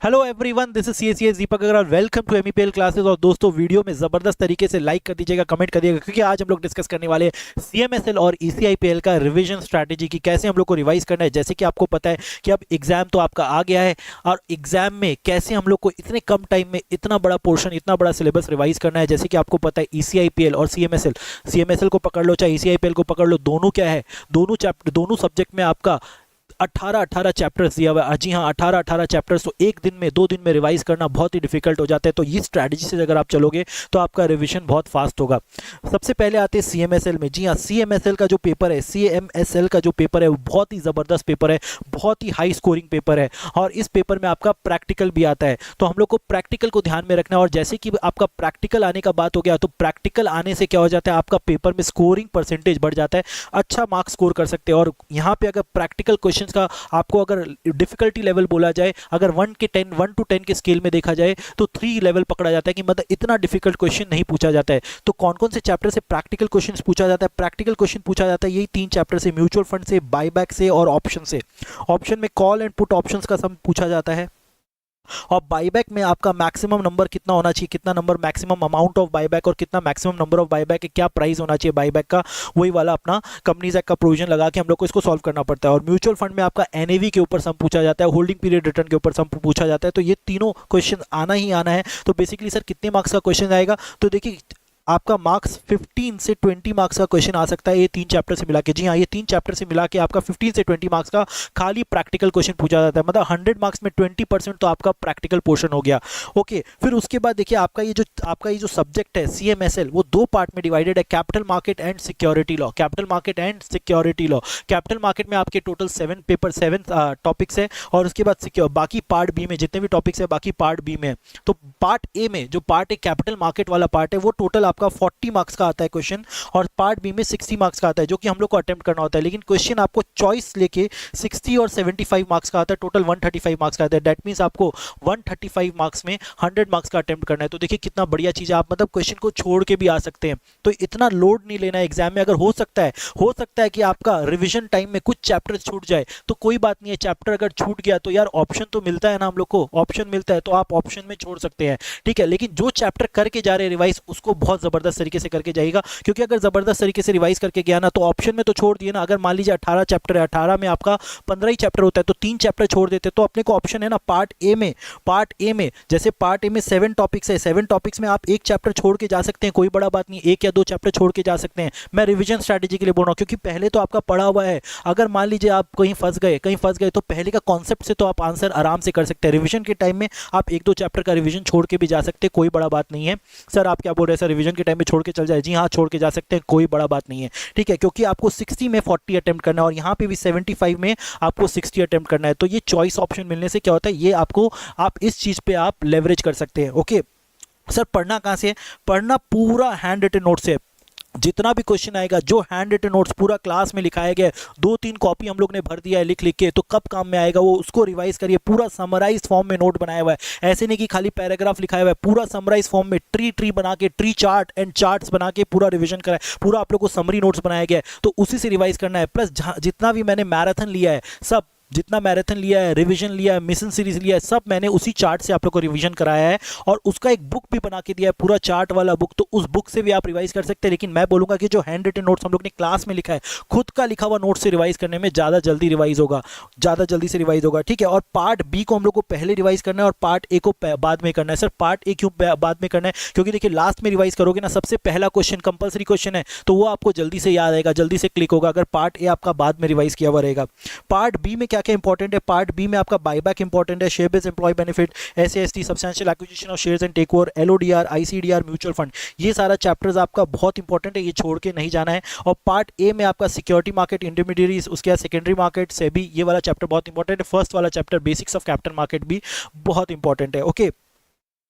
Hello everyone, this is CA CS Deepak Agarwal. Welcome to MEPL classes. और दोस्तों, video में ज़बरदस्त तरीके से लाइक कर दीजिएगा, कमेंट कर दीजिएगा, क्योंकि आज हम लोग डिस्कस करने वाले हैं सीएमएसएल और ईसीआईपीएल का रिवीजन स्ट्रैटेजी की कैसे हम लोग को रिवाइज करना है। जैसे कि आपको पता है कि अब एग्जाम तो आपका आ गया है, और एग्जाम में कैसे हम लोग को इतने कम टाइम में इतना बड़ा पोर्शन, इतना बड़ा सिलेबस रिवाइज करना है। जैसे कि आपको पता है ईसीआईपीएल और सीएमएसएल, सीएमएसएल को पकड़ लो चाहे ईसीआईपीएल को पकड़ लो, दोनों क्या है, दोनों चैप्टर, दोनों सब्जेक्ट में आपका 18-18 चैप्टर्स दिया हुआ है। जी हाँ, 18-18 चैप्टर्स तो एक दिन में, 2 दिन में रिवाइज करना बहुत ही डिफिकल्ट हो जाता है। तो ये स्ट्रैटेजी से अगर आप चलोगे तो आपका रिवीजन बहुत फास्ट होगा। सबसे पहले आते हैं सीएमएसएल में। जी हाँ, सीएमएसएल का जो पेपर है, सीएमएसएल का जो पेपर है वो बहुत ही ज़बरदस्त पेपर है, बहुत ही हाई स्कोरिंग पेपर है। और इस पेपर में आपका प्रैक्टिकल भी आता है, तो हम लोग को प्रैक्टिकल को ध्यान में रखना है। और जैसे कि आपका प्रैक्टिकल आने का बात हो गया, तो प्रैक्टिकल आने से क्या हो जाता है, आपका पेपर में स्कोरिंग परसेंटेज बढ़ जाता है, अच्छा मार्क्स स्कोर कर सकते हैं। और यहाँ पे अगर प्रैक्टिकल क्वेश्चन का आपको अगर डिफिकल्टी लेवल बोला जाए, अगर 1 to 10 के स्केल में देखा जाए तो 3 लेवल पकड़ा जाता है, कि मतलब इतना डिफिकल्ट क्वेश्चन नहीं पूछा जाता है। तो कौन कौन से चैप्टर से प्रैक्टिकल क्वेश्चन पूछा जाता है? प्रैक्टिकल क्वेश्चन पूछा जाता है यही 3 चैप्टर से, म्यूचुअल फंड से, बायबैक से और ऑप्शन से। ऑप्शन में कॉल एंड पुट ऑप्शंस का सम पूछा जाता है, और बायबैक में आपका मैक्सिमम नंबर कितना होना चाहिए, कितना number maximum amount of buyback, और कितना मैक्सिमम नंबर ऑफ बायबैक, क्या प्राइस होना चाहिए बायबैक का, वही वाला अपना कंपनीज एक्ट का प्रोविजन लगा के हम लोग को इसको सॉल्व करना पड़ता है। और म्यूचुअल फंड में आपका एनएवी के ऊपर सम पूछा जाता है, होल्डिंग पीरियड रिटर्न के ऊपर सम पूछा जाता है। तो ये तीनों क्वेश्चन आना ही आना है। तो बेसिकली सर कितने मार्क्स का क्वेश्चन आएगा, तो देखिए आपका मार्क्स 15 से 20 मार्क्स का क्वेश्चन आ सकता है, ये 3 चैप्टर से मिला के। जी हाँ, ये 3 चैप्टर से मिला के आपका 15 से 20 मार्क्स का खाली प्रैक्टिकल क्वेश्चन पूछा जाता है। मतलब 100 मार्क्स में 20% तो आपका प्रैक्टिकल पोर्शन हो गया। ओके, फिर उसके बाद देखिए आपका ये जो सब्जेक्ट है सीएमएसएल, वो 2 पार्ट में डिवाइडेड है, capital market and security law. Capital market and security law, capital market में आपके टोटल 7 टॉपिक्स है, और उसके बाद बाकी पार्ट बी में जितने भी टॉपिक्स है, बाकी पार्ट बी में। तो पार्ट ए में जो पार्ट है, कैपिटल मार्केट वाला पार्ट है, वो टोटल आपका 40 मार्क्स का आता है क्वेश्चन, और पार्ट बी में 60 मार्क्स का आता है, जो कि हम लोग को अटेम्प्ट करना होता है। लेकिन क्वेश्चन आपको चॉइस लेके 60 और 75 मार्क्स का आता है, टोटल 135 मार्क्स का आता है। दैट मीन्स आपको 135 मार्क्स में 100 मार्क्स का अटेम्प्ट करना है। तो देखिए कितना बढ़िया चीज़ है, आप मतलब क्वेश्चन को छोड़ के भी आ सकते हैं। तो इतना लोड नहीं लेना है एग्जाम में। अगर हो सकता है कि आपका रिविजन टाइम में कुछ चैप्टर छूट जाए, तो कोई बात नहीं है। चैप्टर अगर छूट गया तो यार ऑप्शन तो मिलता है ना, हम लोग को ऑप्शन मिलता है, तो आप ऑप्शन में छोड़ सकते हैं, ठीक है। लेकिन जो चैप्टर करके जा रहे हैं रिवाइज, उसको बहुत जबरदस्त तरीके से करके जाइएगा, क्योंकि अगर जबरदस्त तरीके से रिवाइज करके गया ना, तो ऑप्शन में तो छोड़ दिए ना। अगर मान लीजिए 18 चैप्टर है, 18 में आपका 15 ही चैप्टर होता है, तो 3 चैप्टर छोड़ देते, तो अपने को ऑप्शन है ना पार्ट ए में जैसे पार्ट ए में 7 टॉपिक्स है, 7 टॉपिक्स में आप एक चैप्टर छोड़ के जा सकते हैं, कोई बड़ा बात नहीं, 1 या 2 चैप्टर छोड़ के जा सकते हैं। मैं रिविजन स्ट्रैटेजी के लिए बोल रहा हूँ, क्योंकि पहले तो आपका पढ़ा हुआ है। अगर मान लीजिए आप कहीं फंस गए, तो पहले का कॉन्सेप्ट से तो आप आंसर आराम से कर सकते हैं। रिविजन के टाइम में आप 1-2 चैप्टर का रिविजन छोड़ के भी जा सकते हैं, कोई बड़ा बात नहीं है। सर आप क्या बोल रहे हैं, सर रिवीजन के टाइम में छोड़ के चल जाए? जी हाँ, छोड़ के जा सकते हैं, कोई बड़ा बात नहीं है, ठीक है। क्योंकि आपको 60 में 40 अटेम्प्ट करना है, और यहाँ पे भी 75 में आपको 60 अटेम्प्ट करना है। तो ये चॉइस ऑप्शन मिलने से क्या होता है, ये आपको, आप इस चीज़ पे आप लेवरेज कर सकते हैं। ओके सर, पढ़ना कहाँ से? पढ़ना पूरा हैंड रिटन नोट से। जितना भी क्वेश्चन आएगा, जो हैंड रिटन नोट्स पूरा क्लास में लिखाया गया है, 2-3 कॉपी हम लोग ने भर दिया है लिख के, तो कब काम में आएगा वो, उसको रिवाइज करिए। पूरा समराइज फॉर्म में नोट बनाया हुआ है, ऐसे नहीं कि खाली पैराग्राफ लिखाया हुआ है, पूरा समराइज फॉर्म में ट्री बना के, ट्री चार्ट एंड चार्ट्स बना के पूरा रिविजन करा है। पूरा आप लोग को समरी नोट्स बनाया गया है, तो उसी से रिवाइज करना है। प्लस जितना भी मैंने मैराथन लिया है, सब जितना मैराथन लिया है, रिवीजन लिया है, मिशन सीरीज लिया है, सब मैंने उसी चार्ट से आप लोग को रिवीजन कराया है, और उसका एक बुक भी बना के दिया है, पूरा चार्ट वाला बुक। तो उस बुक से भी आप रिवाइज कर सकते हैं। लेकिन मैं बोलूंगा कि जो हैंड रिटन नोट्स हम लोग ने क्लास में लिखा है, खुद का लिखा हुआ नोट से रिवाइज करने में ज़्यादा जल्दी से रिवाइज होगा, ठीक है। और पार्ट बी को हम लोग को पहले रिवाइज करना है, और पार्ट ए को बाद में करना है। सर पार्ट ए क्यों बाद में करना है? क्योंकि देखिए लास्ट में रिवाइज करोगे ना, सबसे पहला क्वेश्चन कंपल्सरी क्वेश्चन है, तो वो आपको जल्दी से याद आएगा, जल्दी से क्लिक होगा, अगर पार्ट ए आपका बाद में रिवाइज किया हुआ रहेगा। पार्ट बी में क्या क्या इंपॉर्टेंट है? पार्ट बी में आपका बायबैक इंपॉर्टेंट है, share based employee benefit, SAST, substantial acquisition of shares and take over, LODR, ICDR, mutual fund, ये सारा चैप्टर्स आपका बहुत इंपॉर्टेंट है, ये छोड़ के नहीं जाना है। और पार्ट ए में आपका सिक्योरिटी मार्केट, इंटरमीडिएरीज, उसके बाद सेकेंडरी मार्केट से भी, ये वाला चैप्टर बहुत इंपॉर्टेंट है। फर्स्ट वाला chapter basics of capital market भी बहुत इंपॉर्टेंट है। ओके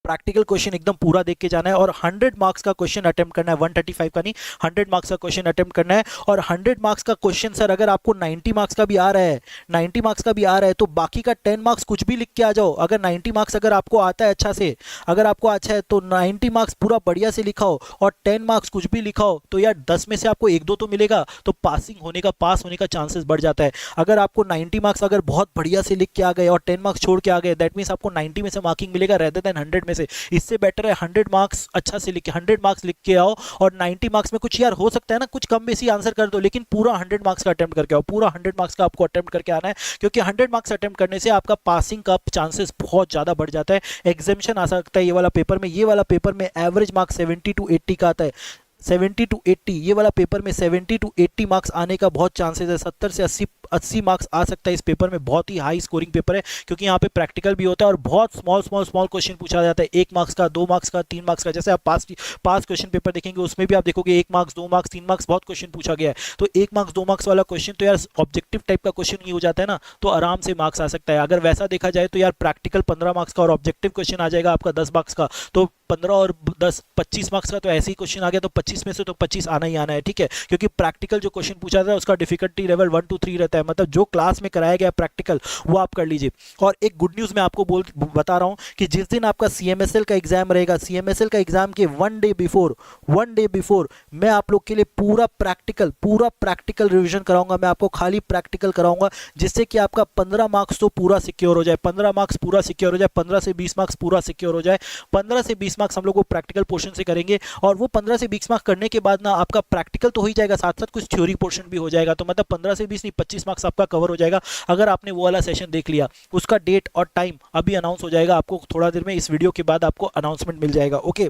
प्रैक्टिकल क्वेश्चन एकदम पूरा देख के जाना है और 100 मार्क्स का क्वेश्चन अटेम्प्ट करना है, 135 का नहीं, 100 मार्क्स का क्वेश्चन अटेम्प्ट करना है। और 100 मार्क्स का क्वेश्चन सर अगर आपको 90 मार्क्स का भी आ रहा है, 90 मार्क्स का भी आ रहा है तो बाकी का 10 मार्क्स कुछ भी लिख के आ जाओ। अगर 90 मार्क्स अगर आपको आता है अच्छा से, अगर आपको अच्छा है तो 90 मार्क्स पूरा बढ़िया से लिखाओ और 10 मार्क्स कुछ भी लिखाओ तो यार 10 में से आपको एक दो तो मिलेगा, तो पासिंग होने का, पास होने का चांसेस बढ़ जाता है। अगर आपको 90 मार्क्स अगर बहुत बढ़िया से लिख के आ गए और 10 मार्क्स छोड़ के आ गए, दैट मीन्स आपको 90 में से मार्किंग मिलेगा रेदर देन 100 में से। इससे बेटर है 100 मार्क्स अच्छा से लिख के, 100 मार्क्स लिख के आओ और 90 मार्क्स में कुछ यार हो सकता है ना कुछ कम बेसी आंसर कर दो, लेकिन पूरा 100 मार्क्स का अटेम्प्ट करके आओ, पूरा 100 मार्क्स का आपको अटेम्प्ट करके आना है, क्योंकि 100 मार्क्स अटेम्प्ट करने से आपका पासिंग का चांसेस बहुत ज्यादा बढ़ जाता है। एग्जामिशन आ सकता है ये वाला पेपर में, ये वाला पेपर में एवरेज मार्क्स 70 to 80 का आता है, 70 to 80, ये वाला पेपर में 70 to 80 मार्क्स आने का बहुत चांसेस है। 70 से 80 मार्क्स आ सकता है इस पेपर में। बहुत ही हाई स्कोरिंग पेपर है क्योंकि यहाँ पे प्रैक्टिकल भी होता है और बहुत स्मॉल क्वेश्चन पूछा जाता है, 1 मार्क्स का, 2 मार्क्स का, 3 मार्क्स का। जैसे आप पास क्वेश्चन पेपर देखेंगे उसमें भी आप देखोगे 1 मार्क्स, 2 मार्क्स, 3 मार्क्स बहुत क्वेश्चन पूछा गया है। तो 1 मार्क्स 2 मार्क्स वाला क्वेश्चन तो यार ऑब्जेक्टिव टाइप का क्वेश्चन ही हो जाता है ना, तो आराम से मार्क्स आ सकता है। अगर वैसा देखा जाए तो यार प्रैक्टिकल 15 मार्क्स का और ऑब्जेक्टिव क्वेश्चन आ जाएगा आपका 10 मार्क्स का, तो 15 और 10 25 मार्क्स का तो ऐसे ही क्वेश्चन आ गया, तो 25 में से तो 25 आना ही आना है, ठीक है। क्योंकि प्रैक्टिकल जो क्वेश्चन पूछा था उसका डिफिकल्टी लेवल 1 to 3 रहता है, मतलब जो क्लास में कराया गया प्रैक्टिकल वो आप कर लीजिए। और एक गुड न्यूज़ मैं आपको बता रहा हूं कि जिस दिन आपका सीएमएसएल का एग्जाम रहेगा, सीएमएसएल का एग्जाम के 1 डे बिफोर मैं आप लोग के लिए पूरा प्रैक्टिकल रिवीजन कराऊंगा। मैं आपको खाली प्रैक्टिकल कराऊंगा जिससे कि आपका 15 मार्क्स तो पूरा सिक्योर हो जाए, 15 मार्क्स पूरा सिक्योर हो जाए, 15 से 20 मार्क्स पूरा सिक्योर हो जाए। 15 से 20 मार्क्स हम लोग को प्रैक्टिकल पोर्शन से करेंगे और वो 15 से 20 मार्क्स करने के बाद ना आपका प्रैक्टिकल तो हो ही जाएगा, साथ साथ कुछ थ्योरी पोर्शन भी हो जाएगा। तो मतलब 15 से 20 नहीं 25 मार्क्स आपका कवर हो जाएगा अगर आपने वो वाला सेशन देख लिया। उसका डेट और टाइम अभी अनाउंस हो जाएगा, आपको थोड़ा देर में इस वीडियो के बाद आपको अनाउंसमेंट मिल जाएगा, ओके।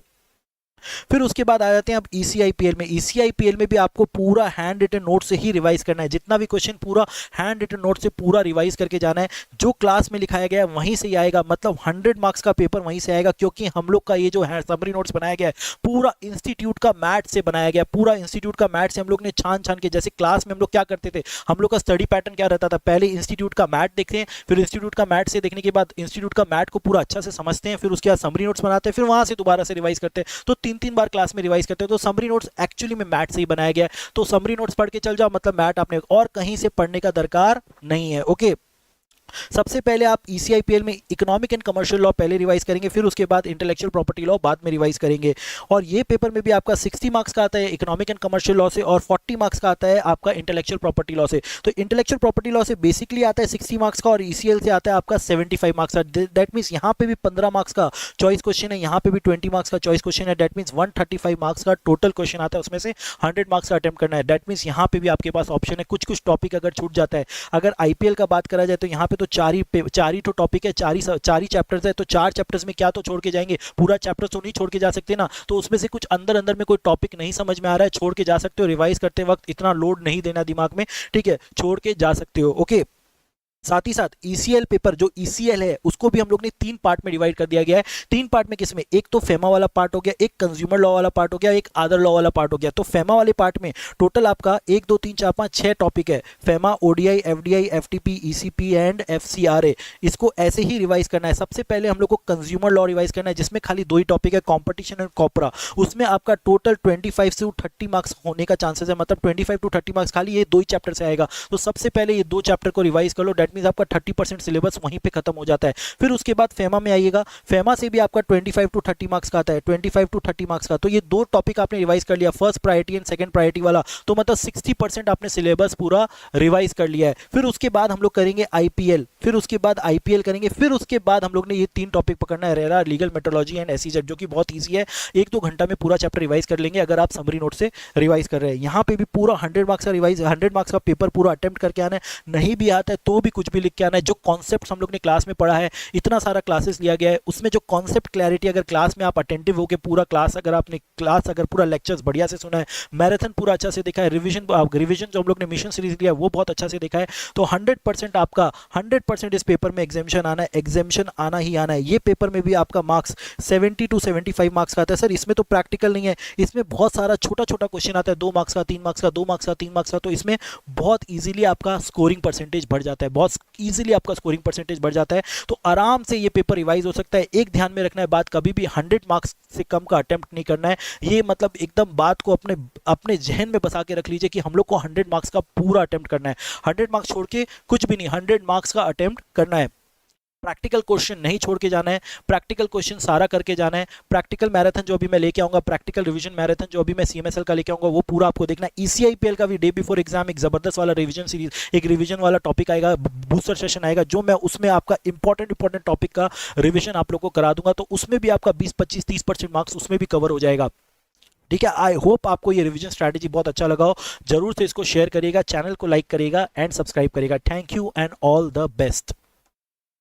फिर उसके बाद आ जाते हैं अब ईसीआईपीएल में। ईसीआईपीएल में भी आपको पूरा हैंड रिटन नोट से ही रिवाइज करना है, जितना भी क्वेश्चन पूरा हैंड रिटन नोट से पूरा रिवाइज करके जाना है। जो क्लास में लिखाया गया है वहीं से ही आएगा, मतलब 100 मार्क्स का पेपर वहीं से आएगा, क्योंकि हम लोग का ये जो है समरी नोट्स बनाया गया है पूरा इंस्टीट्यूट का मैथ से बनाया गया, पूरा इंस्टीट्यूट का मैथ से हम लोग ने छान के, जैसे क्लास में हम लोग क्या करते थे, हम लोग का स्टडी पैटर्न क्या रहता था, पहले इंस्टीट्यूट का मैथ देखते हैं, फिर इंस्टीट्यूट का मैथ से देखने के बाद इंस्टीट्यूट का मैथ को पूरा अच्छा से समझते हैं, फिर उसके बाद समरी नोट्स बनाते हैं, फिर वहां से दोबारा से रिवाइज करते हैं। तो 3-3 बार क्लास में रिवाइज करते हो। तो समरी नोट्स एक्चुअली में मैथ से ही बनाया गया है, तो समरी नोट्स पढ़ के चल जाओ, मतलब मैथ आपने और कहीं से पढ़ने का दरकार नहीं है, ओके। सबसे पहले आप ईसीआईपीएल में इकोनॉमिक एंड कमर्शियल लॉ पहले रिवाइज करेंगे, फिर उसके बाद इंटेलेक्चुअल प्रॉपर्टी लॉ बाद में रिवाइज करेंगे। और ये पेपर में भी आपका 60 मार्क्स का आता है इकोनॉमिक एंड कमर्शियल लॉ से और 40 मार्क्स का आता है आपका इंटेलेक्चुअल प्रॉपर्टी लॉ से। तो इंटेलेक्चुअल प्रॉपर्टी लॉ से बेसिकली आता है 60 मार्क्स का और ईसीएल से आता है आपका 75 मार्क्स का। दैट मीन्स यहाँ पे भी 15 मार्क्स का चॉइस क्वेश्चन है, यहाँ पे भी 20 मार्क्स का चॉइस क्वेश्चन है। दैट मीन्स 135 मार्क्स का टोटल क्वेश्चन आता है, उसमें से 100 मार्क्स का अटेम्प्ट करना है। दैट मीन्स यहाँ पे भी आपके पास ऑप्शन है, कुछ कुछ टॉपिक अगर छूट जाता है। अगर आईपीएल का बात करा जाए तो यहाँ पे तो चार ही तो टॉपिक है, चार ही चैप्टर्स है, तो 4 चैप्टर्स में क्या तो छोड़ के जाएंगे, पूरा चैप्टर तो नहीं छोड़ के जा सकते ना। तो उसमें से कुछ अंदर में कोई टॉपिक नहीं समझ में आ रहा है, छोड़ के जा सकते हो। रिवाइज करते वक्त इतना लोड नहीं देना दिमाग में, ठीक है, छोड़ के जा सकते हो, ओके। साथ ही साथ ईसीएल पेपर, जो ईसीएल है उसको भी हम लोग ने 3 पार्ट में डिवाइड कर दिया गया है। 3 पार्ट में किसमें, एक तो फेमा वाला पार्ट हो गया, एक कंज्यूमर लॉ वाला पार्ट हो गया, एक अदर लॉ वाला पार्ट हो गया। तो फेमा वाले पार्ट में टोटल आपका 1 2 3 4 5 6 टॉपिक है। FEMA, ODI, FDI, FTP, ECP and FCRA, इसको ऐसे ही रिवाइज करना है। सबसे पहले हम लोग को कंज्यूमर लॉ रिवाइज करना है, जिसमें खाली 2 ही टॉपिक है, कॉम्पिटिशन एंड कॉपरा। उसमें आपका टोटल 25 से 30 मार्क्स होने का चांसेस है, मतलब 25 to 30 मार्क्स खाली ये 2 ही चैप्टर से आएगा। तो सबसे पहले ये 2 चैप्टर को रिवाइज कर लो, दैट मीन्स आपका 30% सिलेबस वहीं पे खत्म हो जाता है। फिर उसके बाद फेमा में आइएगा, फेमा से भी आपका 25 to 30 मार्क्स का आता है, 25 to 30 मार्क्स का। तो ये 2 टॉपिक आपने रिवाइज कर लिया, first priority and second priority वाला, तो मतलब 60% आपने सिलेबस पूरा रिवाइज कर लिया है। फिर उसके बाद हम लोग करेंगे आईपीएल, फिर उसके बाद आईपीएल करेंगे, फिर उसके बाद हम लोग ने ये 3 टॉपिक पकड़ना है, RERA, legal metrology and SEZ, जो कि बहुत ईजी है, 1-2 घंटा में पूरा चैप्टर रिवाइज कर लेंगे अगर आप समरी नोट से रिवाइज कर रहे हैं। यहाँ पे भी पूरा 100 मार्क्स का रिवाइज, 100 मार्क्स का पेपर पूरा अटेम्प्ट करके आना है। नहीं भी आता है तो भी कुछ भी लिख के आना है। जो कॉन्सेप्ट हम लोग ने क्लास में पढ़ा है, इतना सारा क्लासेस लिया गया है, उसमें जो कॉन्सेप्ट क्लैरिटी, अगर क्लास में आप अटेंटिव हो के पूरा क्लास, अगर आपने क्लास अगर पूरा लेक्चर्स बढ़िया से सुना है, मैराथन पूरा अच्छा से देखा है, रिवीजन जो हम लोग ने मिशन सीरीज लिया है वो बहुत अच्छा से देखा है, तो 100% आपका 100% इस पेपर में एग्जामिशन आना है, एग्जामिशन आना ही आना है। ये पेपर में भी आपका मार्क्स 70 to 75 मार्क्स का आता है। सर इसमें तो प्रैक्टिकल नहीं है, इसमें बहुत सारा छोटा छोटा क्वेश्चन आता है, 2 मार्क्स का, 3 मार्क्स का, 2 मार्क्स का, 3 मार्क्स का, तो इसमें बहुत ईजिली आपका स्कोरिंग परसेंटेज बढ़ जाता है, बहुत बहुत ईजिली आपका स्कोरिंग परसेंटेज बढ़ जाता है। तो आराम से ये पेपर रिवाइज हो सकता है। एक ध्यान में रखना है बात, कभी भी 100 मार्क्स से कम का अटेम्प्ट नहीं करना है। ये मतलब एकदम बात को अपने अपने जहन में बसा के रख लीजिए कि हम लोग को 100 मार्क्स का पूरा अटेम्प्ट करना है। 100 मार्क्स छोड़ के कुछ भी नहीं, 100 मार्क्स का अटेम्प्ट करना है। प्रैक्टिकल क्वेश्चन नहीं छोड़ के जाना है, प्रैक्टिकल क्वेश्चन सारा करके जाना है। प्रैक्टिकल मैराथन जो अभी मैं लेके आऊंगा, प्रैक्टिकल रिवीजन मैराथन जो अभी मैं सीएमएसएल का लेके आऊंगा, वो पूरा आपको देखना है। ईसीआईपीएल का भी डे बिफोर एग्जाम एक जबरदस्त वाला रिवीजन सीरीज, एक रिवीजन वाला टॉपिक आएगा, बूस्टर सेशन आएगा, जो मैं उसमें आपका इंपॉर्टेंट टॉपिक का रिवीजन आप लोग को करा दूंगा। तो उसमें भी आपका 20-25-30% मार्क्स उसमें भी कवर हो जाएगा। ठीक है, आई होप आपको ये रिवीजन स्ट्रैटेजी बहुत अच्छा लगा हो। जरूर से इसको शेयर करिएगा, चैनल को लाइक करिएगा एंड सब्सक्राइब करिएगा। Thank you and all the best.